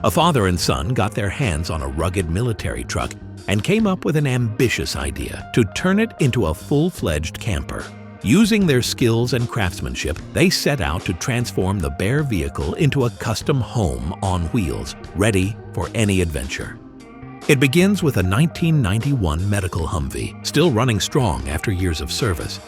A father and son got their hands on a rugged military truck and came up with an ambitious idea to turn it into a full-fledged camper. Using their skills and craftsmanship, they set out to transform the bare vehicle into a custom home on wheels, ready for any adventure. It begins with a 1991 medical Humvee, still running strong after years of service.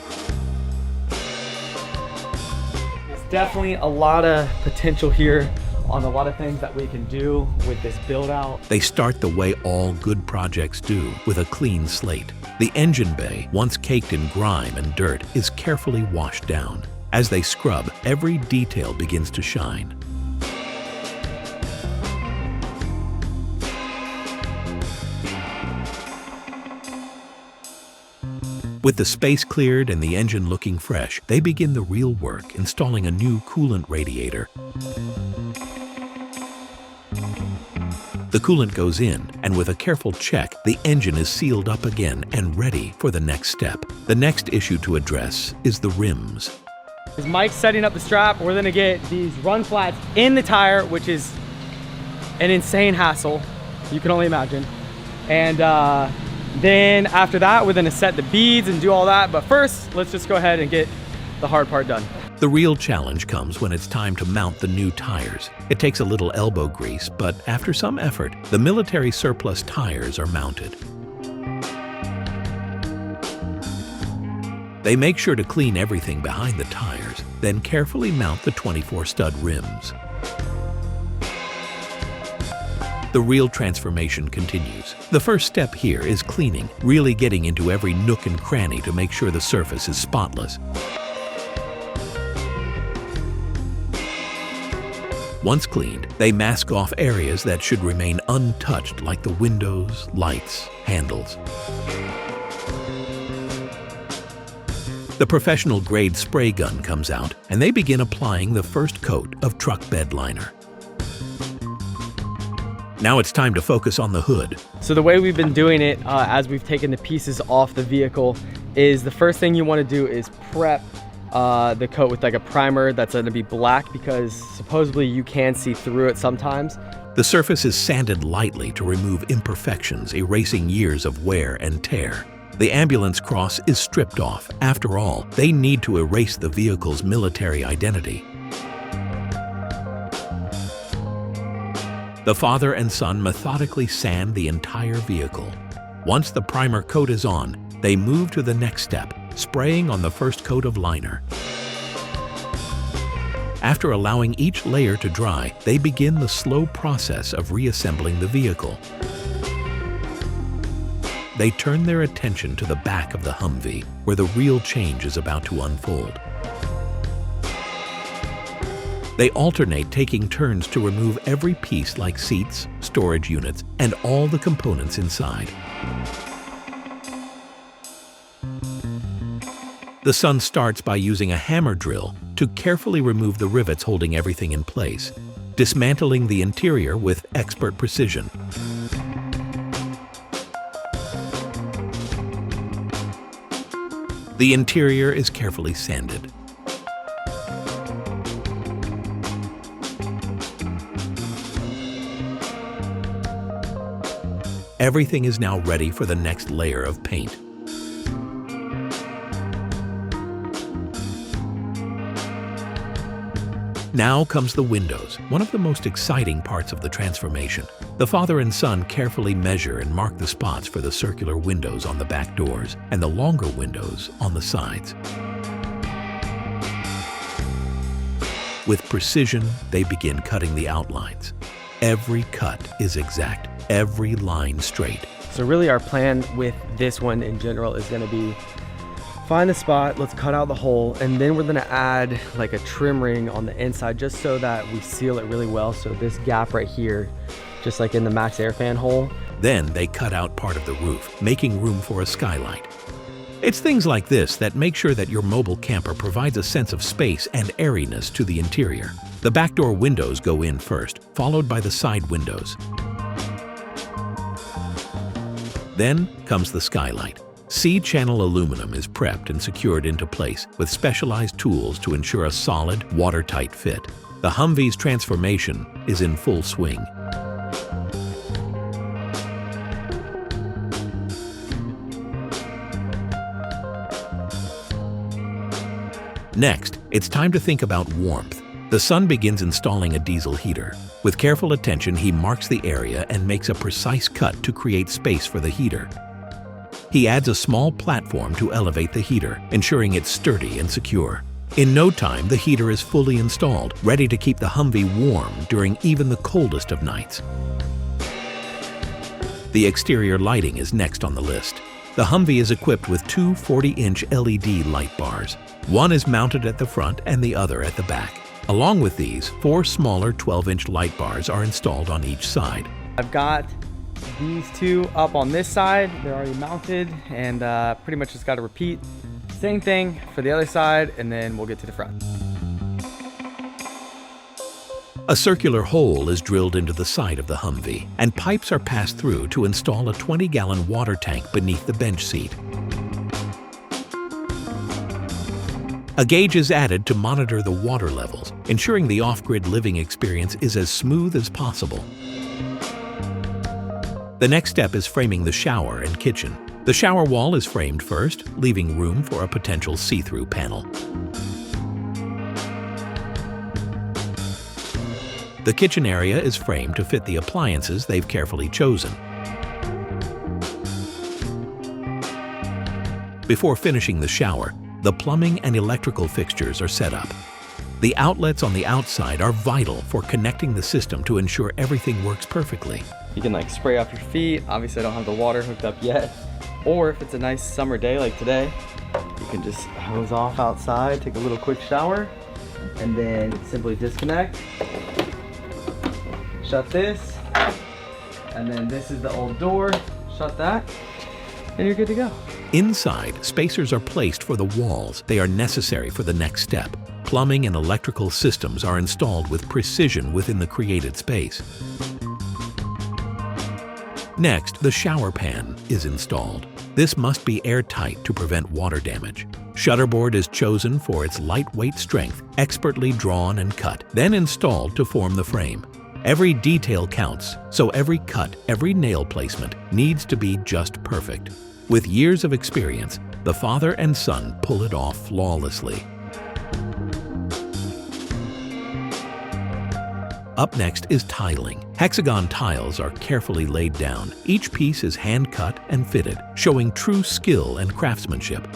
There's definitely a lot of potential here on a lot of things that we can do with this build out. They start the way all good projects do, with a clean slate. The engine bay, once caked in grime and dirt, is carefully washed down. As they scrub, every detail begins to shine. With the space cleared and the engine looking fresh, they begin the real work, installing a new coolant radiator. The coolant goes in, and with a careful check, the engine is sealed up again and ready for the next step. The next issue to address is the rims. As Mike's setting up the strap, we're gonna get these run flats in the tire, which is an insane hassle. You can only imagine. And then after that, we're gonna set the beads and do all that. But first, let's just go ahead and get the hard part done. The real challenge comes when it's time to mount the new tires. It takes a little elbow grease, but after some effort, the military surplus tires are mounted. They make sure to clean everything behind the tires, then carefully mount the 24-stud rims. The real transformation continues. The first step here is cleaning, really getting into every nook and cranny to make sure the surface is spotless. Once cleaned, they mask off areas that should remain untouched, like the windows, lights, handles. The professional-grade spray gun comes out, and they begin applying the first coat of truck bed liner. Now it's time to focus on the hood. So the way we've been doing it as we've taken the pieces off the vehicle is the first thing you want to do is prep the coat with like a primer that's going to be black, because supposedly you can see through it sometimes. The surface is sanded lightly to remove imperfections, erasing years of wear and tear. The ambulance cross is stripped off. After all, they need to erase the vehicle's military identity. The father and son methodically sand the entire vehicle. Once the primer coat is on, they move to the next step, spraying on the first coat of liner. After allowing each layer to dry, they begin the slow process of reassembling the vehicle. They turn their attention to the back of the Humvee, where the real change is about to unfold. They alternate taking turns to remove every piece, like seats, storage units, and all the components inside. The son starts by using a hammer drill to carefully remove the rivets holding everything in place, dismantling the interior with expert precision. The interior is carefully sanded. Everything is now ready for the next layer of paint. Now comes the windows, one of the most exciting parts of the transformation. The father and son carefully measure and mark the spots for the circular windows on the back doors and the longer windows on the sides. With precision, they begin cutting the outlines. Every cut is exact, every line straight. So really our plan with this one in general is going to be find the spot, let's cut out the hole, and then we're going to add like a trim ring on the inside just so that we seal it really well. So this gap right here, just like in the max air fan hole. Then they cut out part of the roof, making room for a skylight. It's things like this that make sure that your mobile camper provides a sense of space and airiness to the interior. The back door windows go in first, followed by the side windows. Then comes the skylight. C-channel aluminum is prepped and secured into place with specialized tools to ensure a solid, watertight fit. The Humvee's transformation is in full swing. Next, it's time to think about warmth. The son begins installing a diesel heater. With careful attention, he marks the area and makes a precise cut to create space for the heater. He adds a small platform to elevate the heater, ensuring it's sturdy and secure. In no time, the heater is fully installed, ready to keep the Humvee warm during even the coldest of nights. The exterior lighting is next on the list. The Humvee is equipped with two 40-inch LED light bars. One is mounted at the front and the other at the back. Along with these, 4 smaller 12-inch light bars are installed on each side. I've got these 2 up on this side. They're already mounted, and pretty much just got to repeat same thing for the other side, and then we'll get to the front. A circular hole is drilled into the side of the Humvee, and pipes are passed through to install a 20-gallon water tank beneath the bench seat. A gauge is added to monitor the water levels, ensuring the off-grid living experience is as smooth as possible. The next step is framing the shower and kitchen. The shower wall is framed first, leaving room for a potential see-through panel. The kitchen area is framed to fit the appliances they've carefully chosen. Before finishing the shower, the plumbing and electrical fixtures are set up. The outlets on the outside are vital for connecting the system to ensure everything works perfectly. You can like spray off your feet. Obviously I don't have the water hooked up yet. Or if it's a nice summer day like today, you can just hose off outside, take a little quick shower, and then simply disconnect. Shut this, and then this is the old door. Shut that, and you're good to go. Inside, spacers are placed for the walls. They are necessary for the next step. Plumbing and electrical systems are installed with precision within the created space. Next, the shower pan is installed. This must be airtight to prevent water damage. Shutterboard is chosen for its lightweight strength, expertly drawn and cut, then installed to form the frame. Every detail counts, so every cut, every nail placement needs to be just perfect. With years of experience, the father and son pull it off flawlessly. Up next is tiling. Hexagon tiles are carefully laid down. Each piece is hand-cut and fitted, showing true skill and craftsmanship.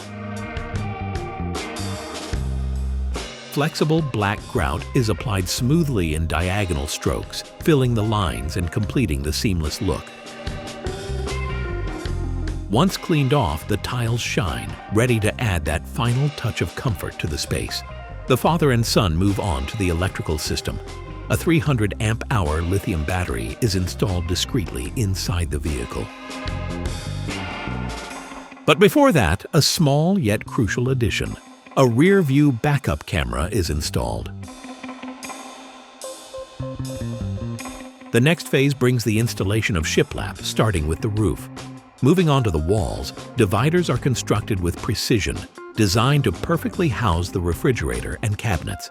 Flexible black grout is applied smoothly in diagonal strokes, filling the lines and completing the seamless look. Once cleaned off, the tiles shine, ready to add that final touch of comfort to the space. The father and son move on to the electrical system. A 300 amp-hour lithium battery is installed discreetly inside the vehicle. But before that, a small yet crucial addition. A rear-view backup camera is installed. The next phase brings the installation of shiplap, starting with the roof. Moving on to the walls, dividers are constructed with precision, designed to perfectly house the refrigerator and cabinets.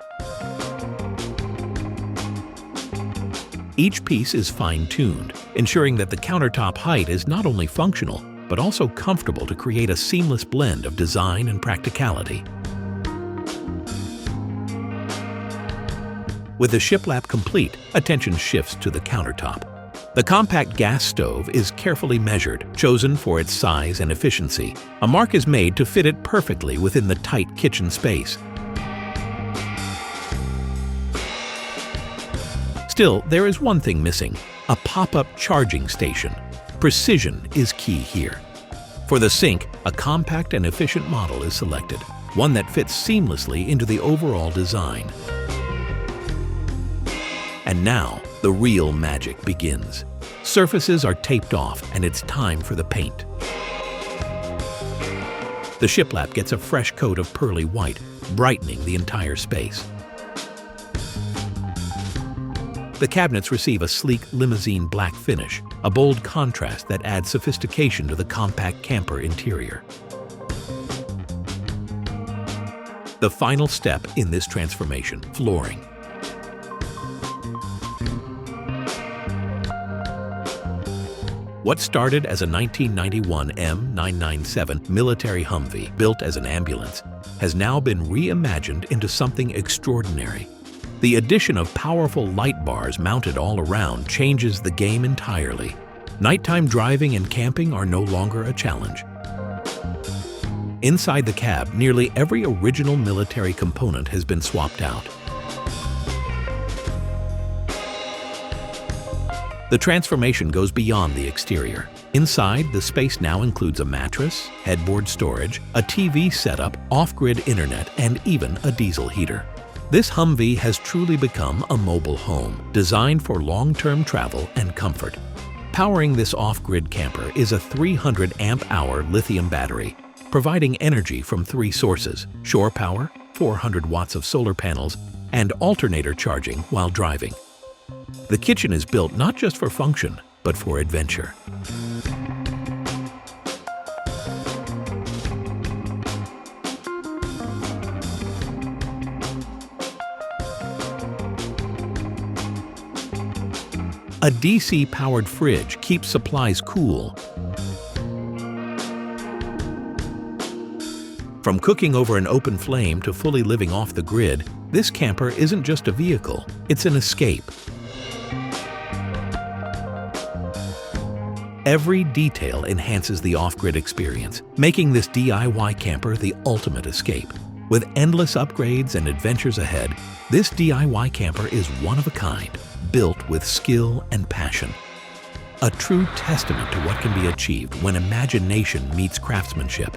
Each piece is fine-tuned, ensuring that the countertop height is not only functional, but also comfortable to create a seamless blend of design and practicality. With the shiplap complete, attention shifts to the countertop. The compact gas stove is carefully measured, chosen for its size and efficiency. A mark is made to fit it perfectly within the tight kitchen space. Still, there is one thing missing: a pop-up charging station. Precision is key here. For the sink, a compact and efficient model is selected, one that fits seamlessly into the overall design. And now, the real magic begins. Surfaces are taped off, and it's time for the paint. The shiplap gets a fresh coat of pearly white, brightening the entire space. The cabinets receive a sleek limousine black finish, a bold contrast that adds sophistication to the compact camper interior. The final step in this transformation: flooring. What started as a 1991 M997 military Humvee built as an ambulance has now been reimagined into something extraordinary. The addition of powerful light bars mounted all around changes the game entirely. Nighttime driving and camping are no longer a challenge. Inside the cab, nearly every original military component has been swapped out. The transformation goes beyond the exterior. Inside, the space now includes a mattress, headboard storage, a TV setup, off-grid internet, and even a diesel heater. This Humvee has truly become a mobile home, designed for long-term travel and comfort. Powering this off-grid camper is a 300 amp-hour lithium battery, providing energy from 3 sources: shore power, 400 watts of solar panels, and alternator charging while driving. The kitchen is built not just for function, but for adventure. A DC-powered fridge keeps supplies cool. From cooking over an open flame to fully living off the grid, this camper isn't just a vehicle, it's an escape. Every detail enhances the off-grid experience, making this DIY camper the ultimate escape. With endless upgrades and adventures ahead, this DIY camper is one of a kind, built with skill and passion. A true testament to what can be achieved when imagination meets craftsmanship.